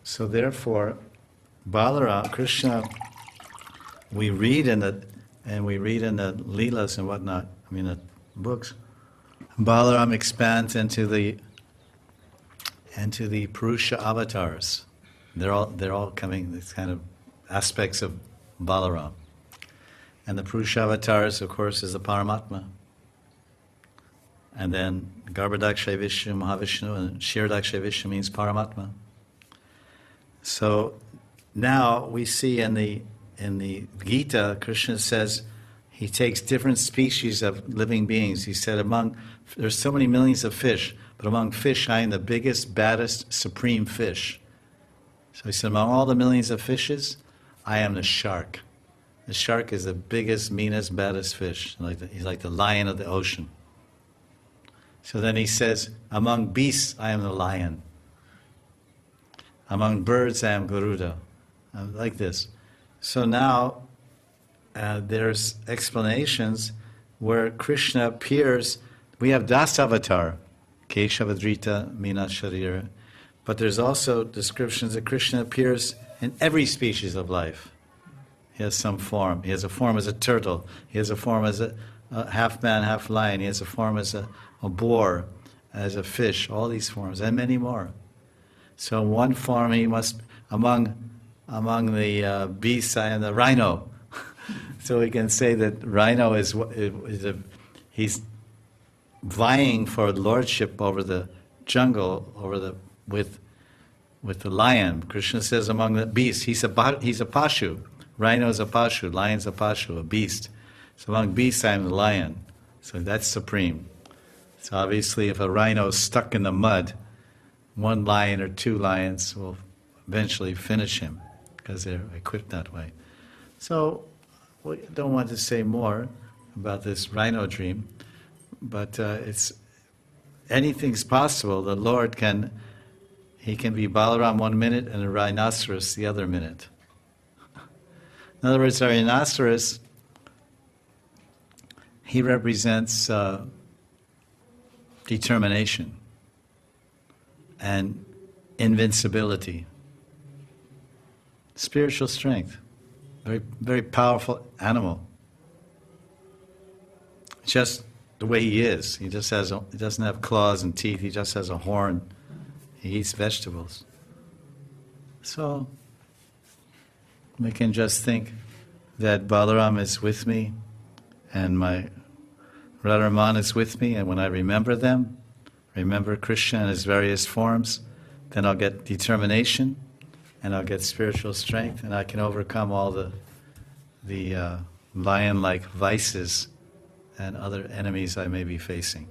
So therefore, Balaram, Krishna, we read in the lilas and whatnot, the books, Balaram expands into the Purusha avatars. They're all coming, these kind of aspects of Balaram. And the Purusha avatars, of course, is the Paramatma. And then Garbhodakshay Vishnu, Mahavishnu, and Kshirodakshay Vishnu means Paramatma. So now we see in the Gita, Krishna says he takes different species of living beings. He said there's so many millions of fish, but among fish I am the biggest, baddest, supreme fish. So he said, among all the millions of fishes, I am the shark. The shark is the biggest, meanest, baddest fish. He's like the lion of the ocean. So then he says, among beasts, I am the lion. Among birds, I am Garuda. Like this. So now, there's explanations where Krishna appears. We have Dasavatar, Keshavadrita, Mina Sharira. But there's also descriptions that Krishna appears in every species of life. He has some form. He has a form as a turtle. He has a form as a half man, half lion. He has a form as a boar, as a fish, all these forms, and many more. So in one form he must, among the beasts, I am the rhino. So we can say that rhino he's vying for lordship over the jungle, with the lion. Krishna says among the beasts, he's a pashu. Rhino is a pashu, lion's a pashu, a beast. So among beasts I am the lion. So that's supreme. So obviously if a rhino is stuck in the mud, one lion or two lions will eventually finish him because they're equipped that way. So we don't want to say more about this rhino dream, but anything's possible. The Lord can be Balaram 1 minute and a rhinoceros the other minute. In other words, a rhinoceros, he represents determination and invincibility, spiritual strength, very, very powerful animal. Just the way he is. He doesn't have claws and teeth, he just has a horn. He eats vegetables. So we can just think that Balaram is with me and my Radharaman is with me, and when I remember them, remember Krishna in his various forms, then I'll get determination and I'll get spiritual strength and I can overcome all the lion-like vices and other enemies I may be facing.